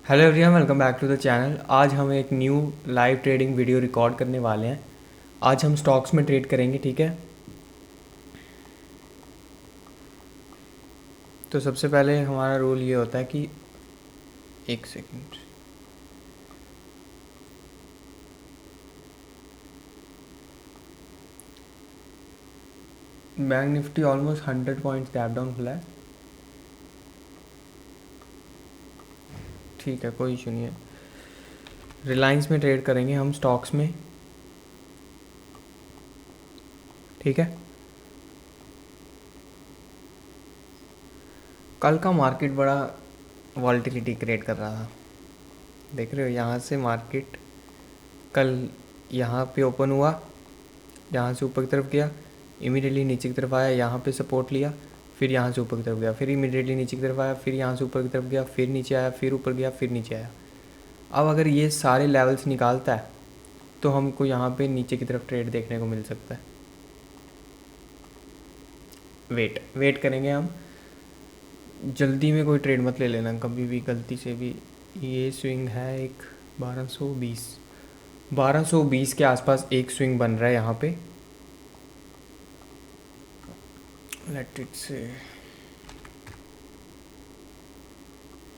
Hello everyone, welcome back to the channel. आज हम एक new live trading video record करने वाले हैं। आज हम स्टॉक्स में ट्रेड करेंगे, ठीक है। तो सबसे पहले हमारा रूल ये होता है कि एक second, bank Nifty almost 100 points gap down खुला है, ठीक है, कोई इशू नहीं है। रिलायंस में ट्रेड करेंगे हम स्टॉक्स में, ठीक है। कल का मार्केट बड़ा वॉलेटिलिटी क्रिएट कर रहा था, देख रहे हो। यहाँ से मार्केट कल यहाँ पे ओपन हुआ, यहाँ से ऊपर की तरफ गया, इमीडिएटली नीचे की तरफ आया, यहाँ पे सपोर्ट लिया, फिर यहाँ से ऊपर की तरफ गया, फिर इमीडिएटली नीचे की तरफ आया, फिर यहाँ से ऊपर की तरफ गया, फिर नीचे आया, फिर ऊपर गया, फिर नीचे आया। अब अगर ये सारे लेवल्स निकालता है तो हमको यहाँ पे नीचे की तरफ ट्रेड देखने को मिल सकता है। वेट करेंगे हम, जल्दी में कोई ट्रेड मत ले लेना कभी भी गलती से भी। ये स्विंग है एक 1220 के आसपास एक स्विंग बन रहा है यहाँ पे। लेट इट से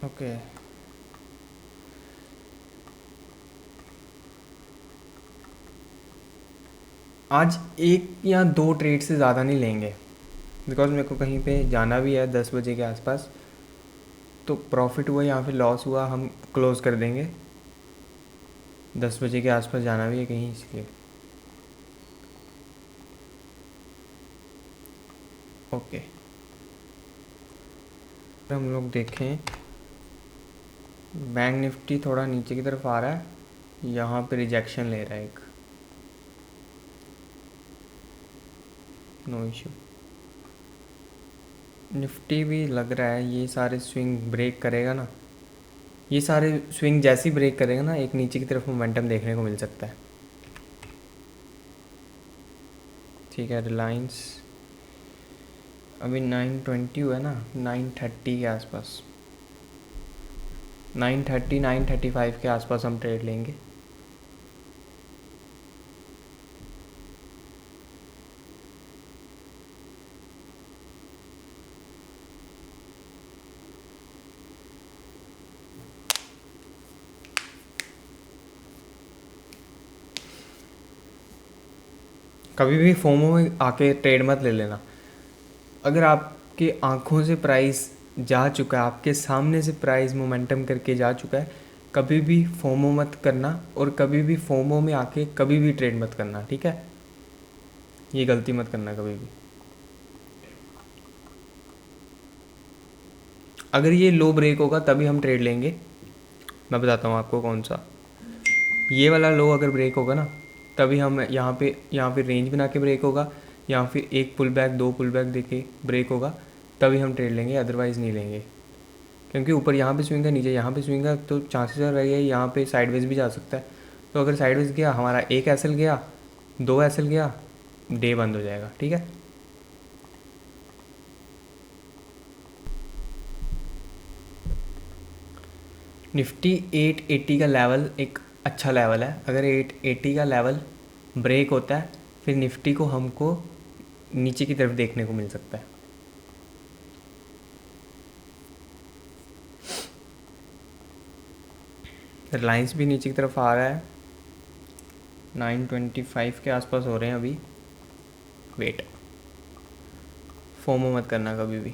ओके। आज एक या दो ट्रेड से ज़्यादा नहीं लेंगे, बिकॉज मेरे को कहीं पे जाना भी है 10 बजे के आसपास। तो प्रॉफिट हुआ यहाँ पे, लॉस हुआ, हम क्लोज़ कर देंगे। 10 बजे के आसपास जाना भी है कहीं, इसलिए ओके। हम लोग देखें, बैंक निफ्टी थोड़ा नीचे की तरफ आ रहा है, यहाँ पे रिजेक्शन ले रहा है एक, नो इशू। निफ्टी भी लग रहा है ये सारे स्विंग ब्रेक करेगा ना, ये सारे स्विंग जैसे ही ब्रेक करेगा ना, एक नीचे की तरफ मोमेंटम देखने को मिल सकता है, ठीक है। रिलायंस अभी 920 हुआ है ना, 930 के आसपास, 930 935 के आसपास हम ट्रेड लेंगे। कभी भी फोमो में आके ट्रेड मत ले लेना। अगर आपके आंखों से प्राइस जा चुका है, आपके सामने से प्राइस मोमेंटम करके जा चुका है, कभी भी फोमो मत करना, और कभी भी फोमो में आके कभी भी ट्रेड मत करना, ठीक है। ये गलती मत करना कभी भी। अगर ये लो ब्रेक होगा तभी हम ट्रेड लेंगे। मैं बताता हूँ आपको कौन सा। ये वाला लो अगर ब्रेक होगा ना, तभी हम यहाँ पे रेंज बना के ब्रेक होगा, या फिर एक पुल बैक दो पुल बैक देके ब्रेक होगा, तभी हम ट्रेड लेंगे, अदरवाइज़ नहीं लेंगे। क्योंकि ऊपर यहाँ पे स्विंग है, नीचे यहाँ पे स्विंग है, तो चांसेस रह गए यहाँ पे साइडवेज भी जा सकता है। तो अगर साइडवेज गया, हमारा एक एसएल गया, दो एसएल गया, डे बंद हो जाएगा, ठीक है। निफ्टी 880 का लेवल एक अच्छा लेवल है। अगर 880 का लेवल ब्रेक होता है, फिर निफ्टी को हमको नीचे की तरफ देखने को मिल सकता है। रिलायंस भी नीचे की तरफ आ रहा है, 925 के आसपास हो रहे हैं अभी। वेट, फोमो मत करना कभी भी।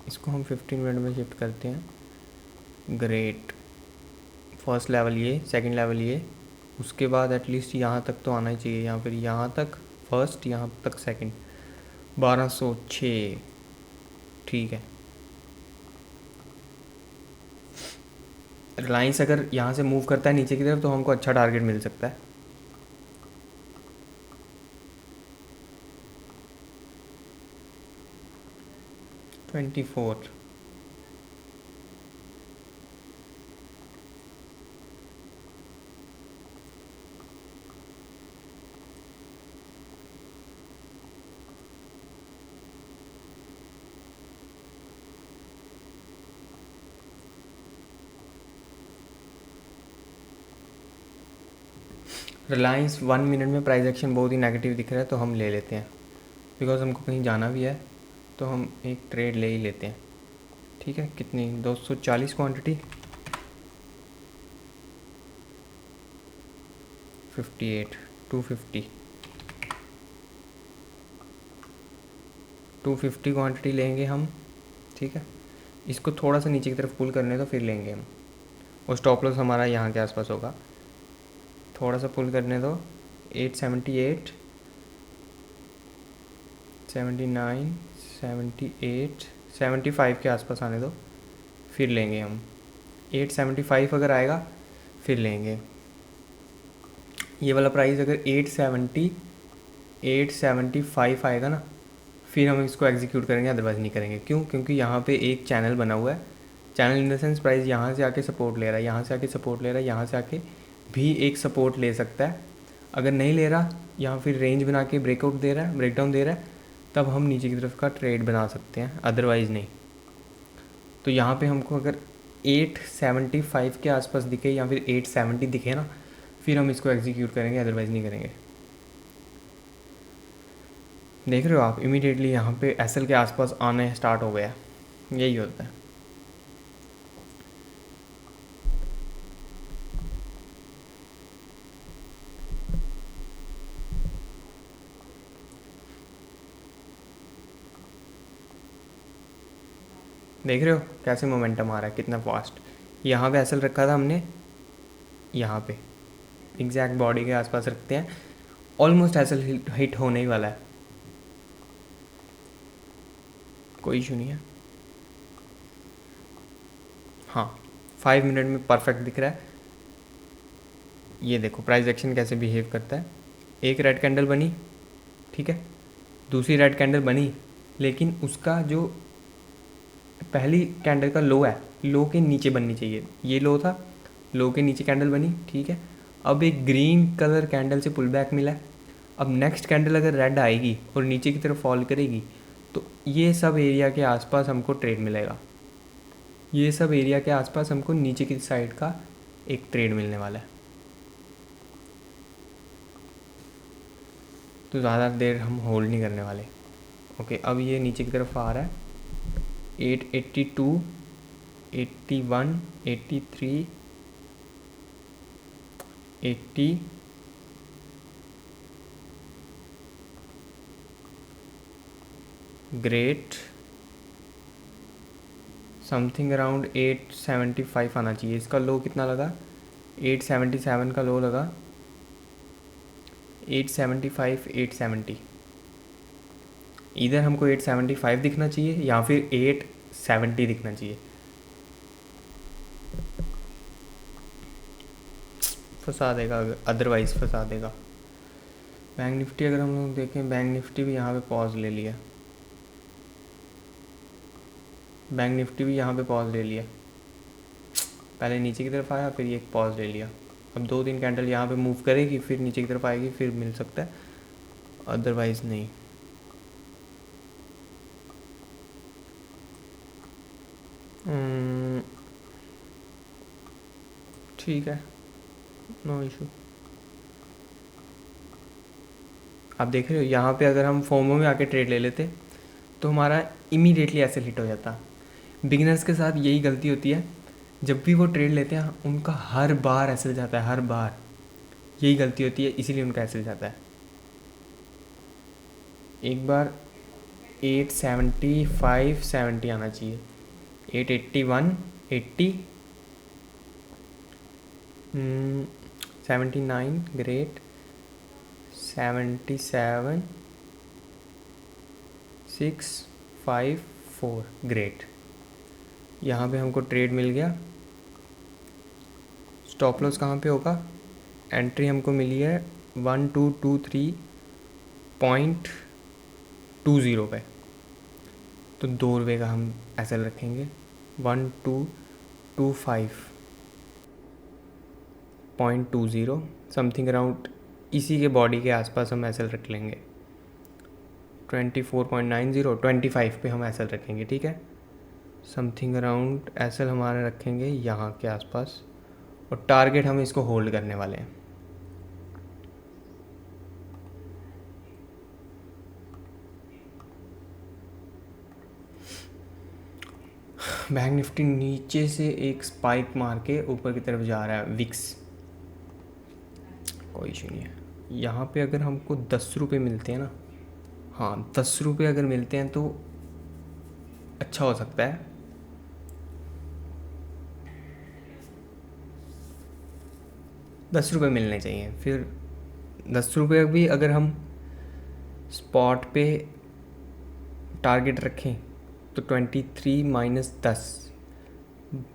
इसको हम 15 मिनट में शिफ्ट करते हैं। ग्रेट, फर्स्ट लेवल ये, सेकंड लेवल ये, उसके बाद एटलीस्ट यहाँ तक तो आना ही चाहिए, यहाँ फिर यहाँ तक फर्स्ट, यहाँ तक सेकंड। 1206, ठीक है। रिलायंस अगर यहाँ से मूव करता है नीचे की तरफ तो हमको अच्छा टारगेट मिल सकता है। ट्वेंटी फोर, रिलायंस 1 मिनट में प्राइस एक्शन बहुत ही नेगेटिव दिख रहा है, तो हम ले लेते हैं, बिकॉज हमको कहीं जाना भी है, तो हम एक ट्रेड ले ही लेते हैं। ठीक है, कितनी 240 क्वांटिटी 58 250 250 क्वांटिटी लेंगे हम। ठीक है, इसको थोड़ा सा नीचे की तरफ पुल करने तो फिर लेंगे हम, और स्टॉप लॉस हमारा यहाँ के आसपास होगा। थोड़ा सा पुल करने दो, 878 79 78 75 के आसपास आने दो, फिर लेंगे हम। 875 अगर आएगा फिर लेंगे। ये वाला प्राइस अगर 875 आएगा ना, फिर हम इसको एग्जीक्यूट करेंगे, अदरवाइज़ नहीं करेंगे। क्यों? क्योंकि यहाँ पे एक चैनल बना हुआ है। Channel in the sense price यहाँ से आके सपोर्ट ले रहा है, यहाँ से आके सपोर्ट ले रहा है, यहाँ से आके भी एक सपोर्ट ले सकता है। अगर नहीं ले रहा, यहाँ फिर रेंज बना के ब्रेकआउट दे रहा है, ब्रेकडाउन दे रहा है, तब हम नीचे की तरफ का ट्रेड बना सकते हैं, अदरवाइज़ नहीं। तो यहाँ पे हमको अगर 875 के आसपास दिखे या फिर 870 दिखे ना, फिर हम इसको एग्जीक्यूट करेंगे, अदरवाइज़ नहीं करेंगे। देख रहे हो आप, इमीडिएटली यहाँ पे एसएल के आसपास आने स्टार्ट हो गया। यही होता है। देख रहे हो कैसे मोमेंटम आ रहा है, कितना फास्ट। यहाँ पे एसएल रखा था हमने, यहाँ पे एग्जैक्ट बॉडी के आसपास रखते हैं, ऑलमोस्ट एसएल हिट होने ही वाला है, कोई इशू नहीं है। हाँ, 5 मिनट में परफेक्ट दिख रहा है। ये देखो प्राइस एक्शन कैसे बिहेव करता है। एक रेड कैंडल बनी, ठीक है, दूसरी रेड कैंडल बनी, लेकिन उसका जो पहली कैंडल का लो है, लो के नीचे बननी चाहिए। ये लो था, लो के नीचे कैंडल बनी, ठीक है। अब एक ग्रीन कलर कैंडल से पुल बैक मिला है। अब नेक्स्ट कैंडल अगर रेड आएगी और नीचे की तरफ फॉल करेगी, तो ये सब एरिया के आसपास हमको ट्रेड मिलेगा। ये सब एरिया के आसपास हमको नीचे की साइड का एक ट्रेड मिलने वाला है। तो ज़्यादा देर हम होल्ड नहीं करने वाले। ओके, अब ये नीचे की तरफ आ रहा है, 882 81 83 80 ग्रेट, समथिंग अराउंड 875 आना चाहिए। इसका लो कितना लगा? 877 का लो लगा, 875 870। इधर हमको 875 दिखना चाहिए या फिर 870 दिखना चाहिए। फंसा देगा, अदरवाइज़ फंसा देगा। बैंक निफ्टी अगर हम लोग देखें, बैंक निफ्टी भी यहाँ पे पॉज ले लिया, बैंक निफ्टी भी यहाँ पे पॉज ले लिया। पहले नीचे की तरफ आया, फिर ये एक पॉज ले लिया। अब 2-3 कैंडल यहाँ पे मूव करेगी, फिर नीचे की तरफ आएगी, फिर मिल सकता है, अदरवाइज़ नहीं। ठीक है, नो इशू। आप देख रहे हो यहाँ पे अगर हम फोमो में आके ट्रेड ले लेते तो हमारा इमीडिएटली ऐसे हिट हो जाता। बिगिनर्स के साथ यही गलती होती है, जब भी वो ट्रेड लेते हैं उनका हर बार ऐसे जाता है, हर बार यही गलती होती है, इसीलिए उनका ऐसे जाता है। एक बार 875 70 आना चाहिए, 881 80 79 ग्रेट, 77 654 ग्रेट। यहाँ पे हमको ट्रेड मिल गया। स्टॉप लॉस कहाँ पे होगा? एंट्री हमको मिली है 1223.20 पे, तो ₹2 का हम एसएल रखेंगे। 1225.20 समथिंग अराउंड इसी के बॉडी के आसपास हम एसएल रख लेंगे। 24.90 25 पे हम एसएल रखेंगे, ठीक है। समथिंग अराउंड एसएल हमारे रखेंगे यहाँ के आसपास, और टारगेट हम इसको होल्ड करने वाले हैं। बैंक निफ्टी नीचे से एक स्पाइक मार के ऊपर की तरफ जा रहा है, विक्स कोई इशू नहीं है। यहाँ पे अगर हमको 10 रुपये मिलते हैं ना, हाँ 10 रुपये अगर मिलते हैं तो अच्छा हो सकता है। 10 रुपये मिलने चाहिए। फिर 10 रुपये भी अगर हम स्पॉट पे टारगेट रखें तो 23 माइनस 10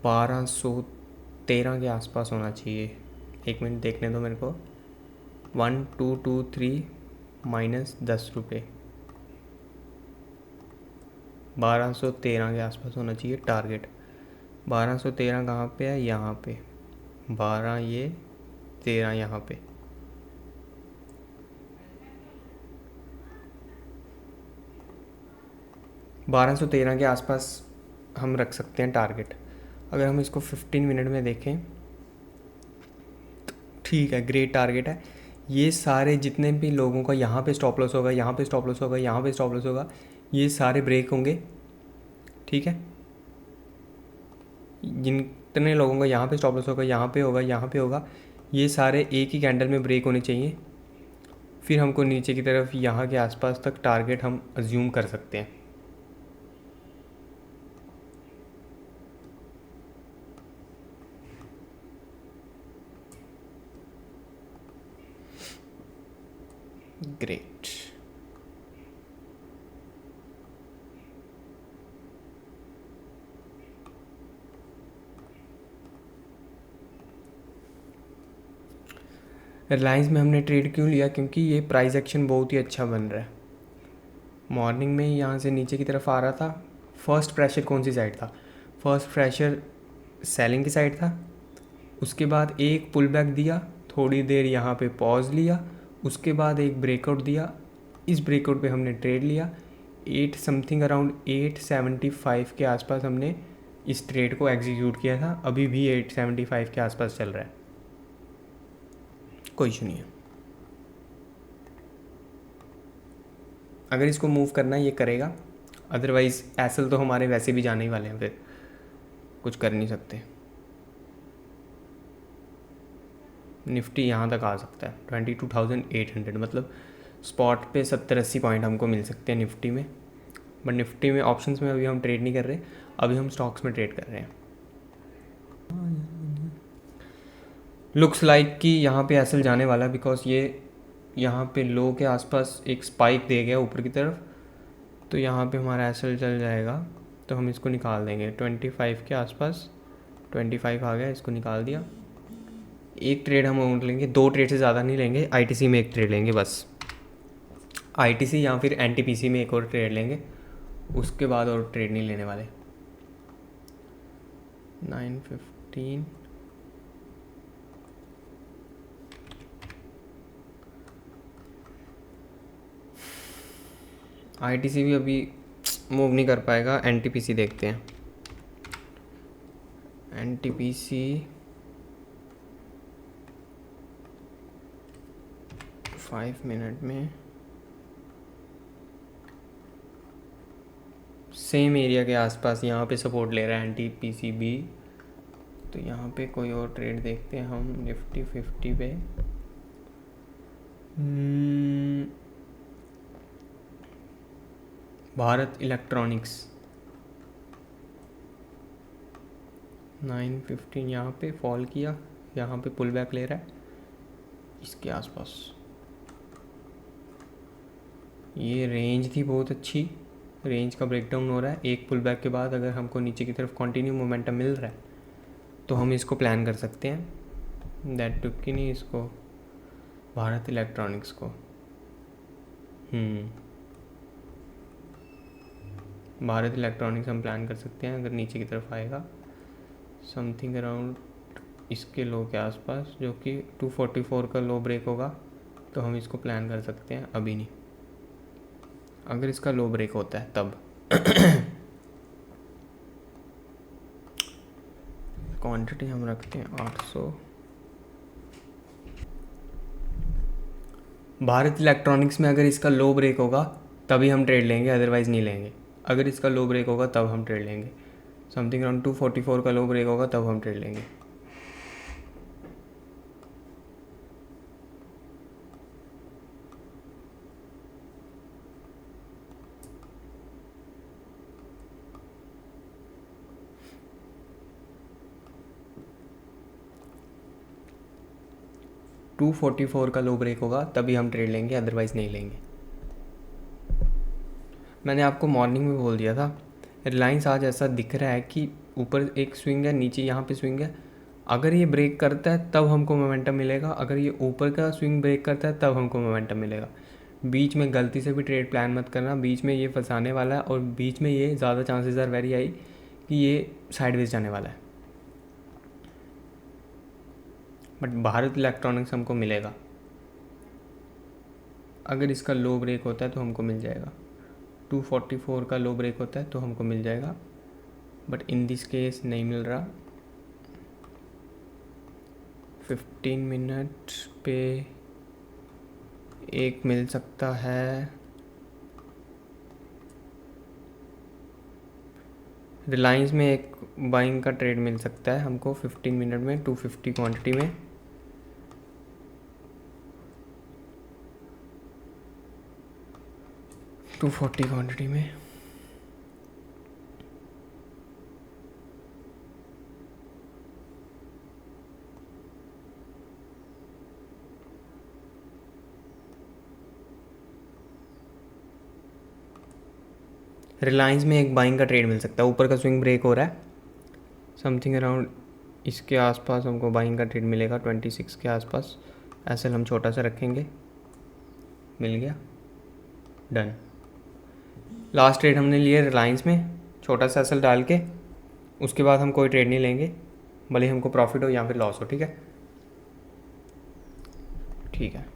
1213 के आसपास होना चाहिए। एक मिनट देखने दो मेरे को। 1223 माइनस 10 रुपये 1213 के आसपास होना चाहिए टारगेट। 1213 कहाँ पे है? यहाँ पे 12 ये 13 यहाँ पे। बारह सौ तेरह के आसपास हम रख सकते हैं टारगेट। अगर हम इसको 15 मिनट में देखें तो ठीक है, ग्रेट टारगेट है। ये सारे जितने भी लोगों का यहाँ पे स्टॉप लॉस होगा, यहाँ पे स्टॉप लॉस होगा, यहाँ पे स्टॉप लॉस होगा, ये सारे ब्रेक होंगे। ठीक है, जितने लोगों का यहाँ पे स्टॉप लॉस होगा, यहाँ पे होगा, यहाँ पे होगा, ये सारे एक ही कैंडल में ब्रेक होने चाहिए। फिर हमको नीचे की तरफ यहाँ के आसपास तक टारगेट हम अज्यूम कर सकते हैं। ग्रेट। रिलायंस में हमने ट्रेड क्यों लिया? क्योंकि ये प्राइस एक्शन बहुत ही अच्छा बन रहा है। मॉर्निंग में ही यहाँ से नीचे की तरफ आ रहा था। फर्स्ट प्रेशर कौन सी साइड था? फर्स्ट प्रेशर सेलिंग की साइड था। उसके बाद एक पुल बैक दिया, थोड़ी देर यहाँ पे पॉज लिया, उसके बाद एक ब्रेकआउट दिया। इस ब्रेकआउट पे हमने ट्रेड लिया। 8 समथिंग अराउंड 875 के आसपास हमने इस ट्रेड को एग्जीक्यूट किया था। अभी भी 875 के आसपास चल रहा है, कोई इशू नहीं है। अगर इसको मूव करना है ये करेगा, अदरवाइज़ एसल तो हमारे वैसे भी जाने ही वाले हैं, फिर कुछ कर नहीं सकते। निफ्टी यहाँ तक आ सकता है 22,800, मतलब स्पॉट पे 70-80 पॉइंट हमको मिल सकते हैं निफ्टी में। बट निफ्टी में ऑप्शंस में अभी हम ट्रेड नहीं कर रहे, अभी हम स्टॉक्स में ट्रेड कर रहे हैं। लुक्स लाइक कि यहाँ पे एसल जाने वाला, बिकॉज ये यहाँ पे लो के आसपास एक स्पाइक दे गया ऊपर की तरफ, तो यहाँ पे हमारा एसल चल जाएगा। तो हम इसको निकाल देंगे 25 के आसपास। 25 आ गया, इसको निकाल दिया। एक ट्रेड हम और लेंगे, 2 ट्रेड से ज़्यादा नहीं लेंगे। आईटीसी में एक ट्रेड लेंगे बस, आईटीसी या फिर एनटीपीसी में एक और ट्रेड लेंगे, उसके बाद और ट्रेड नहीं लेने वाले। 915 आईटीसी भी अभी मूव नहीं कर पाएगा। एनटीपीसी देखते हैं। एनटीपीसी 5 मिनट में सेम एरिया के आसपास यहाँ पे सपोर्ट ले रहा है एनटीपीसी भी। तो यहाँ पे कोई और ट्रेड देखते हैं हम निफ्टी 50 पे। भारत इलेक्ट्रॉनिक्स 915 यहाँ पे फॉल किया, यहाँ पे पुल बैक ले रहा है इसके आसपास। ये रेंज थी बहुत अच्छी, रेंज का ब्रेकडाउन हो रहा है। एक पुल बैक के बाद अगर हमको नीचे की तरफ कंटिन्यू मोमेंटम मिल रहा है तो हम इसको प्लान कर सकते हैं। दैट टुक की नहीं इसको, भारत इलेक्ट्रॉनिक्स को। भारत इलेक्ट्रॉनिक्स हम प्लान कर सकते हैं अगर नीचे की तरफ आएगा समथिंग अराउंड इसके लो के आसपास, जो कि 244 का लो ब्रेक होगा, तो हम इसको प्लान कर सकते हैं। अभी नहीं, अगर इसका लो ब्रेक होता है तब। क्वांटिटी हम रखते हैं 800। भारत इलेक्ट्रॉनिक्स में अगर इसका लो ब्रेक होगा तभी हम ट्रेड लेंगे, अदरवाइज़ नहीं लेंगे। अगर इसका लो ब्रेक होगा तब हम ट्रेड लेंगे। समथिंग अराउंड 244 का लो ब्रेक होगा तब हम ट्रेड लेंगे। टू 44 का लो ब्रेक होगा तभी हम ट्रेड लेंगे, अदरवाइज़ नहीं लेंगे। मैंने आपको मॉर्निंग में बोल दिया था, रिलायंस आज ऐसा दिख रहा है कि ऊपर एक स्विंग है, नीचे यहाँ पे स्विंग है। अगर ये ब्रेक करता है तब हमको मोमेंटम मिलेगा, अगर ये ऊपर का स्विंग ब्रेक करता है तब हमको मोमेंटम मिलेगा। बीच में गलती से भी ट्रेड प्लान मत करना, बीच में ये फंसाने वाला है और बीच में ये ज़्यादा चांसेस आर वेरी हाई कि ये साइडवेज जाने वाला है। बट भारत इलेक्ट्रॉनिक्स हमको मिलेगा, अगर इसका लो ब्रेक होता है तो हमको मिल जाएगा। 244 का लो ब्रेक होता है तो हमको मिल जाएगा, बट इन दिस केस नहीं मिल रहा। 15 मिनट पे एक मिल सकता है। रिलायंस में एक बाइंग का ट्रेड मिल सकता है हमको 15 मिनट में 250 क्वांटिटी में। टू 40 क्वांटिटी में रिलायंस में एक बाइंग का ट्रेड मिल सकता है। ऊपर का स्विंग ब्रेक हो रहा है, समथिंग अराउंड इसके आसपास हमको बाइंग का ट्रेड मिलेगा 26 के आसपास। एसएल हम छोटा सा रखेंगे, मिल गया, डन। लास्ट ट्रेड हमने लिया रिलायंस में, छोटा सा एसएल डाल के, उसके बाद हम कोई ट्रेड नहीं लेंगे, भले हमको प्रॉफिट हो या फिर लॉस हो। ठीक है, ठीक है।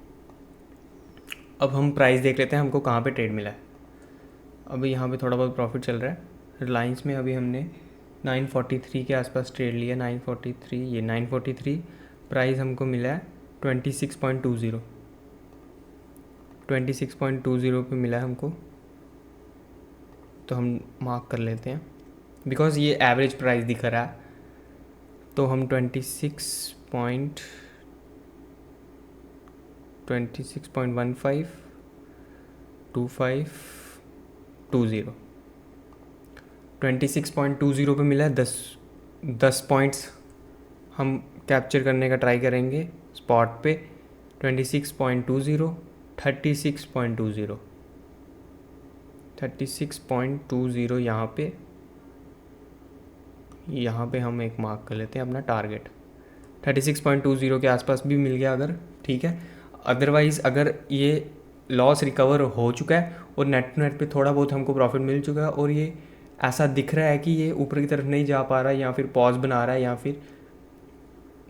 अब हम प्राइस देख लेते हैं हमको कहाँ पे ट्रेड मिला है। अभी यहाँ पे थोड़ा बहुत प्रॉफिट चल रहा है। रिलायंस में अभी हमने 943 के आसपास ट्रेड लिया, 943, ये 943 प्राइस हमको मिला है 26.20, 26.20 पे मिला है हमको, तो हम मार्क कर लेते हैं बिकॉज़ ये एवरेज प्राइस दिख रहा है, तो हम 26.15 25 20 26.20 पे मिला है। 10 पॉइंट्स हम कैप्चर करने का ट्राई करेंगे स्पॉट पे। 26.20 36.20 36.20 यहाँ पे हम एक मार्क कर लेते हैं अपना टारगेट। 36.20 के आसपास भी मिल गया अगर, ठीक है। अदरवाइज़ अगर ये लॉस रिकवर हो चुका है और नेट टू नेट पे थोड़ा बहुत हमको प्रॉफिट मिल चुका है और ये ऐसा दिख रहा है कि ये ऊपर की तरफ नहीं जा पा रहा है या फिर पॉज बना रहा है या फिर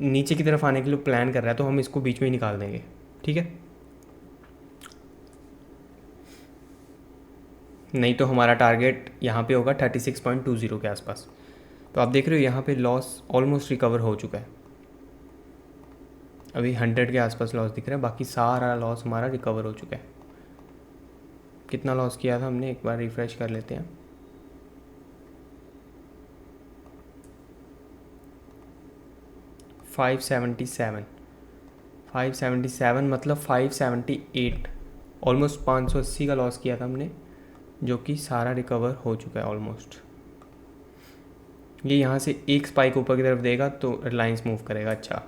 नीचे की तरफ आने के लिए प्लान कर रहा है, तो हम इसको बीच में ही निकाल देंगे। ठीक है, नहीं तो हमारा टारगेट यहाँ पे होगा 36.20 के आसपास। तो आप देख रहे हो यहाँ पे लॉस ऑलमोस्ट रिकवर हो चुका है, अभी 100 के आसपास लॉस दिख रहा है, बाकी सारा लॉस हमारा रिकवर हो चुका है। कितना लॉस किया था हमने, एक बार रिफ्रेश कर लेते हैं। $577 मतलब 578, ऑलमोस्ट 580 का लॉस किया था हमने, जो कि सारा रिकवर हो चुका है ऑलमोस्ट। ये यहाँ से एक स्पाइक ऊपर की तरफ देगा तो रिलायंस मूव करेगा। अच्छा,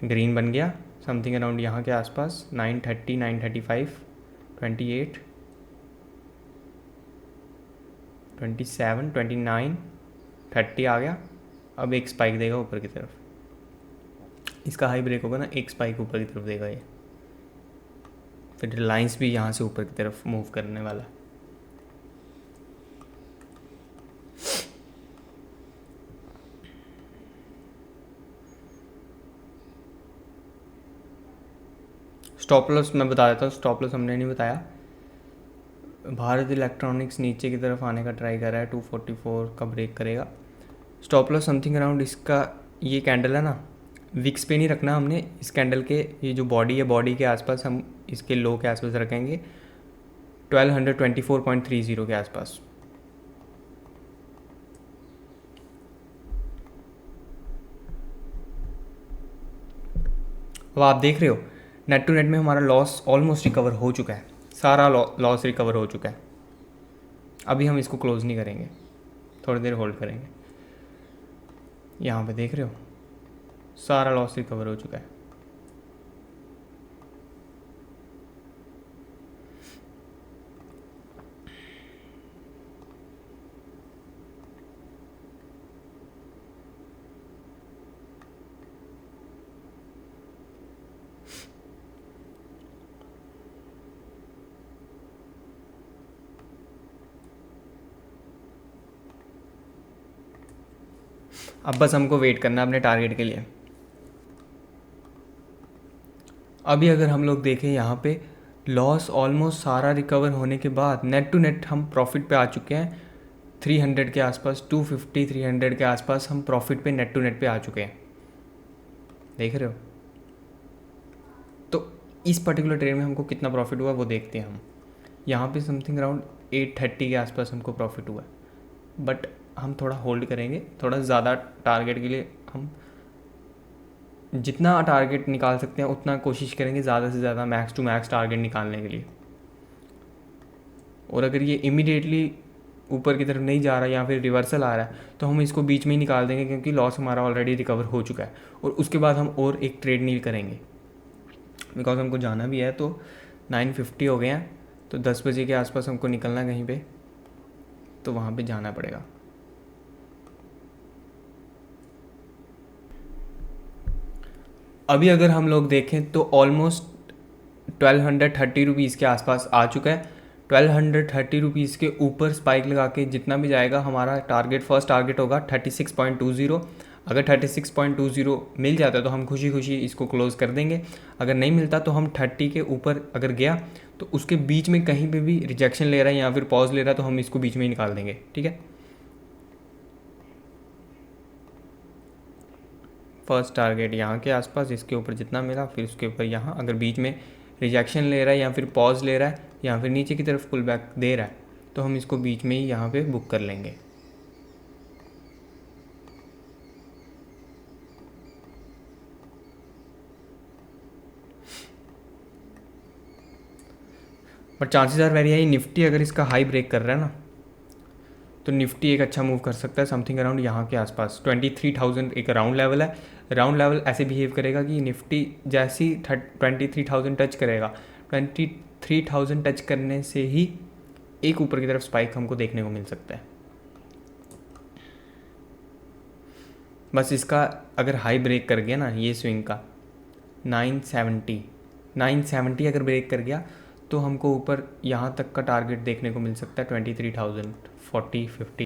ग्रीन बन गया समथिंग अराउंड यहाँ के आसपास 930 935 28 27 29 30 आ गया। अब एक स्पाइक देगा ऊपर की तरफ, इसका हाई ब्रेक होगा ना, एक स्पाइक ऊपर की तरफ देगा ये, फिर रिलायंस भी यहाँ से ऊपर की तरफ मूव करने वाला है। स्टॉप लॉस मैं बता देता हूँ, स्टॉप लॉस हमने नहीं बताया। भारत इलेक्ट्रॉनिक्स नीचे की तरफ आने का ट्राई कर रहा है, 244 का ब्रेक करेगा। स्टॉप लॉस समथिंग अराउंड इसका, ये कैंडल है ना, विक्स पे नहीं रखना हमने, इस कैंडल के ये जो बॉडी है, बॉडी के आसपास हम इसके लो के आसपास रखेंगे। 1224.30 के आसपास। अब आप देख रहे हो नेट टू नेट में हमारा लॉस ऑलमोस्ट रिकवर हो चुका है, सारा लॉस रिकवर हो चुका है। अभी हम इसको क्लोज़ नहीं करेंगे, थोड़ी देर होल्ड करेंगे। यहाँ पे देख रहे हो सारा लॉस रिकवर हो चुका है। अब बस हमको वेट करना है अपने टारगेट के लिए। अभी अगर हम लोग देखें यहाँ पे लॉस ऑलमोस्ट सारा रिकवर होने के बाद नेट टू नेट हम प्रॉफिट पे आ चुके हैं 300 के आसपास, 250 300 के आसपास हम प्रॉफिट पे नेट टू नेट पे आ चुके हैं। देख रहे हो? तो इस पर्टिकुलर ट्रेड में हमको कितना प्रॉफिट हुआ वो देखते हैं हम। यहाँ पे समथिंग अराउंड 830 के आसपास हमको प्रॉफिट हुआ, बट हम थोड़ा होल्ड करेंगे, थोड़ा ज़्यादा टारगेट के लिए हम जितना टारगेट निकाल सकते हैं उतना कोशिश करेंगे, ज़्यादा से ज़्यादा मैक्स टू मैक्स टारगेट निकालने के लिए। और अगर ये इमीडिएटली ऊपर की तरफ नहीं जा रहा या फिर रिवर्सल आ रहा है तो हम इसको बीच में ही निकाल देंगे, क्योंकि लॉस हमारा ऑलरेडी रिकवर हो चुका है। और उसके बाद हम और एक ट्रेड नहीं करेंगे, बिकॉज हमको जाना भी है। तो 9:50 हो गए हैं, तो 10 बजे के आसपास हमको निकलना है कहीं पे, तो वहाँ पे जाना पड़ेगा। अभी अगर हम लोग देखें तो ऑलमोस्ट 1230 रुपीज़ के आसपास आ चुका है। 1230 रुपीज़ के ऊपर स्पाइक लगा के जितना भी जाएगा हमारा टारगेट, फर्स्ट टारगेट होगा 36.20। अगर 36.20 मिल जाता है तो हम खुशी खुशी इसको क्लोज़ कर देंगे। अगर नहीं मिलता तो हम 30 के ऊपर अगर गया तो उसके बीच में कहीं पे भी रिजेक्शन ले रहा है या फिर पॉज ले रहा है तो हम इसको बीच में ही निकाल देंगे। ठीक है, फर्स्ट टारगेट यहाँ के आसपास, इसके ऊपर जितना मिला, फिर उसके ऊपर यहाँ। अगर बीच में रिजेक्शन ले रहा है या फिर पॉज ले रहा है या फिर नीचे की तरफ पुल बैक दे रहा है तो हम इसको बीच में ही यहाँ पे बुक कर लेंगे। But chances are very high Nifty अगर इसका हाई ब्रेक कर रहा है ना तो निफ्टी एक अच्छा मूव कर सकता है समथिंग अराउंड यहाँ के आसपास। 23,000 एक राउंड लेवल है। राउंड लेवल ऐसे बिहेव करेगा कि निफ्टी जैसी 23,000 टच करेगा, 23,000 टच करने से ही एक ऊपर की तरफ स्पाइक हमको देखने को मिल सकता है। बस इसका अगर हाई ब्रेक कर गया ना ये स्विंग का 970 अगर ब्रेक कर गया तो हमको ऊपर यहाँ तक का टारगेट देखने को मिल सकता है 23,000 40 50।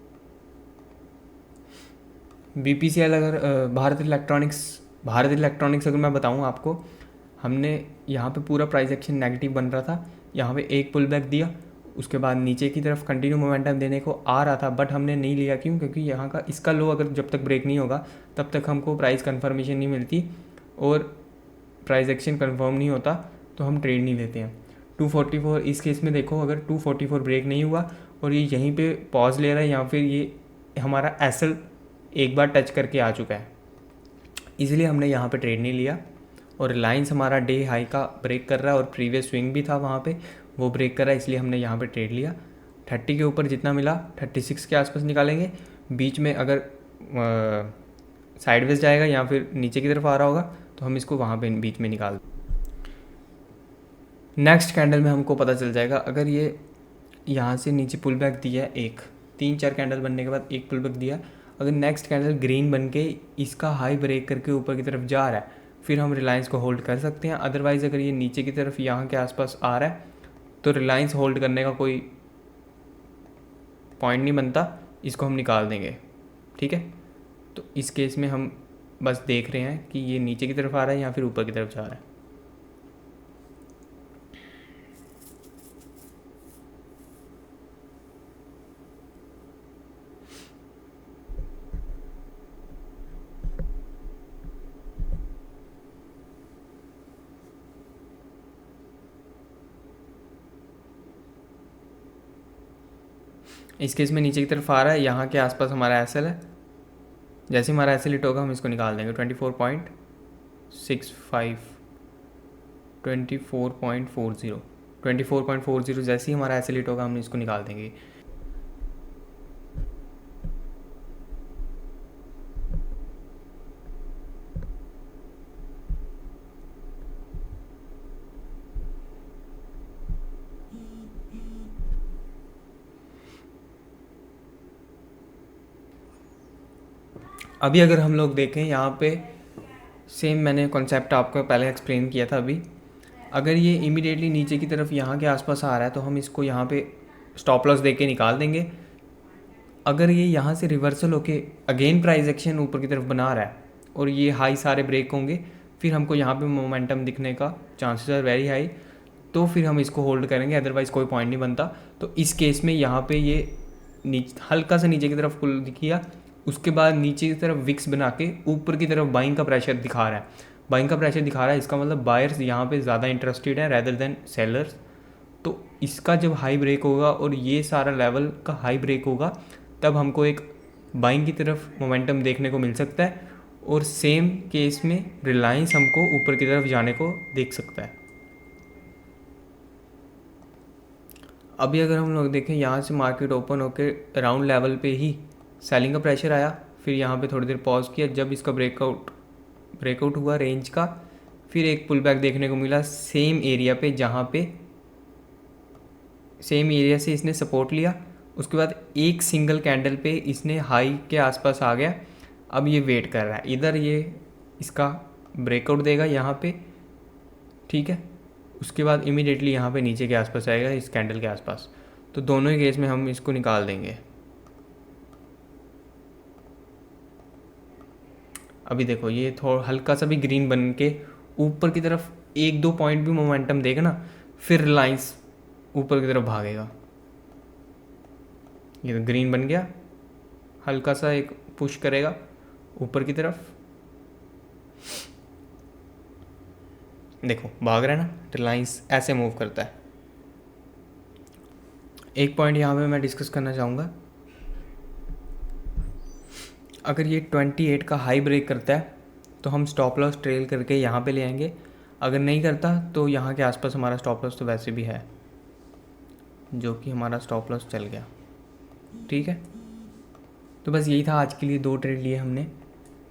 BPCL अगर भारत इलेक्ट्रॉनिक्स अगर मैं बताऊँ आपको, हमने यहाँ पे पूरा प्राइस एक्शन नेगेटिव बन रहा था, यहाँ पे एक पुल बैक दिया, उसके बाद नीचे की तरफ कंटिन्यू मोमेंटम देने को आ रहा था, बट हमने नहीं लिया। क्यों? क्योंकि यहाँ का इसका लो अगर जब तक ब्रेक नहीं होगा तब तक हमको प्राइस कंफर्मेशन नहीं मिलती और प्राइस एक्शन कंफर्म नहीं होता तो हम ट्रेड नहीं लेते हैं। 244 इस केस में देखो, अगर 244 ब्रेक नहीं हुआ और ये यहीं पे पॉज ले रहा है या फिर ये हमारा एसएल एक बार टच करके आ चुका है, इसलिए हमने यहाँ पे ट्रेड नहीं लिया। और रिलायंस हमारा डे हाई का ब्रेक कर रहा है और प्रीवियस स्विंग भी था वहाँ पे, वो ब्रेक कर रहा है, इसलिए हमने यहाँ पे ट्रेड लिया। 30 के ऊपर जितना मिला 36 के आसपास निकालेंगे। बीच में अगर साइडवेज जाएगा या फिर नीचे की तरफ आ रहा होगा तो हम इसको वहाँ पे बीच में निकाल। नेक्स्ट कैंडल में हमको पता चल जाएगा, अगर ये यहाँ से नीचे पुल बैक दिया है, एक 3-4 कैंडल बनने के बाद एक पुल बैक दिया, अगर नेक्स्ट कैंडल ग्रीन बन के इसका हाई ब्रेक करके ऊपर की तरफ जा रहा है फिर हम रिलायंस को होल्ड कर सकते हैं। अदरवाइज़ अगर ये नीचे की तरफ यहाँ के आसपास आ रहा है तो रिलायंस होल्ड करने का कोई पॉइंट नहीं बनता, इसको हम निकाल देंगे। ठीक है, तो इस केस में हम बस देख रहे हैं कि ये नीचे की तरफ आ रहा है या फिर ऊपर की तरफ जा रहा है। इस केस में नीचे की तरफ आ रहा है, यहाँ के आसपास हमारा एसएल है। जैसे हमारा एसएल हिट होगा हम इसको निकाल देंगे 24.65, 24.40, 24.40 जैसे ही हमारा एसएल हिट होगा हम इसको निकाल देंगे। अभी अगर हम लोग देखें यहाँ पे, सेम मैंने कॉन्सेप्ट आपको पहले एक्सप्लेन किया था। अभी अगर ये इमीडिएटली नीचे की तरफ यहाँ के आसपास आ रहा है तो हम इसको यहाँ पे स्टॉप लॉस दे के निकाल देंगे। अगर ये यहाँ से रिवर्सल होके अगेन प्राइस एक्शन ऊपर की तरफ बना रहा है और ये हाई सारे ब्रेक होंगे, फिर हमको यहाँ पे मोमेंटम दिखने का चांसेस आर वेरी हाई, तो फिर हम इसको होल्ड करेंगे, अदरवाइज़ कोई पॉइंट नहीं बनता। तो इस केस में यहाँ पे ये हल्का सा नीचे की तरफ पुल किया, उसके बाद नीचे की तरफ विक्स बना के ऊपर की तरफ बाइंग का प्रेशर दिखा रहा है। बाइंग का प्रेशर दिखा रहा है, इसका मतलब बायर्स यहाँ पे ज़्यादा इंटरेस्टेड है रेदर देन सेलर्स। तो इसका जब हाई ब्रेक होगा और ये सारा लेवल का हाई ब्रेक होगा, तब हमको एक बाइंग की तरफ मोमेंटम देखने को मिल सकता है। और सेम केस में रिलायंस हमको ऊपर की तरफ जाने को देख सकता है। अभी अगर हम लोग देखें, यहाँ से मार्केट ओपन होकर राउंड लेवल पे ही सेलिंग का प्रेशर आया, फिर यहाँ पे थोड़ी देर पॉज किया, जब इसका ब्रेकआउट हुआ रेंज का, फिर एक पुल बैक देखने को मिला सेम एरिया पे, जहाँ पे सेम एरिया से इसने सपोर्ट लिया। उसके बाद एक सिंगल कैंडल पे इसने हाई के आसपास आ गया। अब ये वेट कर रहा है, इधर ये इसका ब्रेकआउट देगा यहाँ पे, ठीक है। उसके बाद इमीडिएटली यहाँ पे नीचे के आसपास आएगा, इस कैंडल के आसपास। तो दोनों ही केस में हम इसको निकाल देंगे। अभी देखो ये थोड़ा हल्का सा भी ग्रीन बन के ऊपर की तरफ 1-2 पॉइंट भी मोमेंटम देगा ना, फिर रिलायंस ऊपर की तरफ भागेगा। ये तो ग्रीन बन गया, हल्का सा एक पुश करेगा ऊपर की तरफ, देखो भाग रहा है ना, रिलायंस ऐसे मूव करता है। एक पॉइंट यहाँ पे मैं डिस्कस करना चाहूँगा, अगर ये 28 का हाई ब्रेक करता है तो हम स्टॉप लॉस ट्रेल करके यहाँ पे ले आएंगे। अगर नहीं करता तो यहाँ के आसपास हमारा स्टॉप लॉस तो वैसे भी है, जो कि हमारा स्टॉप लॉस चल गया, ठीक है। तो बस यही था आज के लिए, 2 ट्रेड लिए हमने,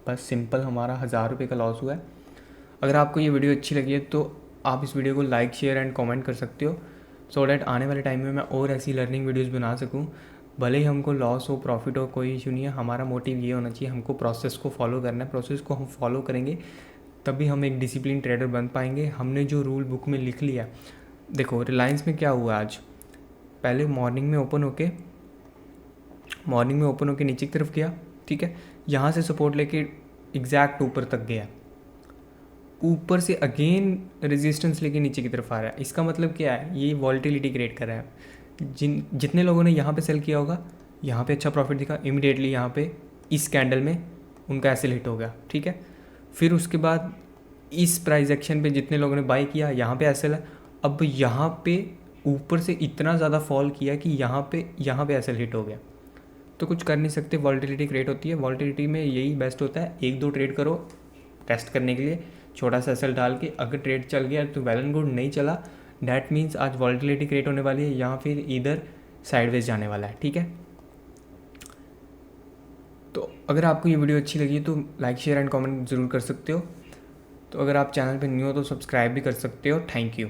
बस सिंपल हमारा 1000 रुपये का लॉस हुआ है। अगर आपको ये वीडियो अच्छी लगी है तो आप इस वीडियो को लाइक, शेयर एंड कमेंट कर सकते हो, सो डैट आने वाले टाइम में मैं और ऐसी लर्निंग वीडियोस बना सकूं। भले ही हमको लॉस हो प्रॉफिट हो, कोई इशू नहीं है, हमारा मोटिव ये होना चाहिए, हमको प्रोसेस को फॉलो करना है। प्रोसेस को हम फॉलो करेंगे तभी हम एक डिसिप्लिन ट्रेडर बन पाएंगे। हमने जो रूल बुक में लिख लिया, देखो रिलायंस में क्या हुआ आज, पहले मॉर्निंग में ओपन होके नीचे की तरफ गया, ठीक है, यहाँ से सपोर्ट लेके एग्जैक्ट ऊपर तक गया, ऊपर से अगेन रेजिस्टेंस लेके नीचे की तरफ आ रहा है। इसका मतलब क्या है, ये वॉल्टिलिटी क्रिएट कर रहा है। जितने लोगों ने यहाँ पे सेल किया होगा, यहाँ पे अच्छा प्रॉफिट दिखा, इमीडिएटली यहाँ पे इस कैंडल में उनका एसएल हिट हो गया, ठीक है। फिर उसके बाद इस प्राइस एक्शन पे जितने लोगों ने बाई किया, यहाँ पे एसएल है। अब यहाँ पे ऊपर से इतना ज़्यादा फॉल किया कि यहाँ पे एसएल हिट हो गया, तो कुछ कर नहीं सकते, वॉल्टिलिटी क्रिएट होती है। वॉल्टिलिटी में यही बेस्ट होता है, 1-2 ट्रेड करो टेस्ट करने के लिए, छोटा सा एसएल डाल के, अगर ट्रेड चल गया तो वेल एंड गुड, नहीं चला डैट मीन्स आज वॉल्टिलिटी क्रिएट होने वाली है, या फिर इधर साइडवेज जाने वाला है, ठीक है। तो अगर आपको ये वीडियो अच्छी लगी तो लाइक, शेयर एंड कमेंट ज़रूर कर सकते हो। तो अगर आप चैनल पर न्यू हो तो सब्सक्राइब भी कर सकते हो। Thank you.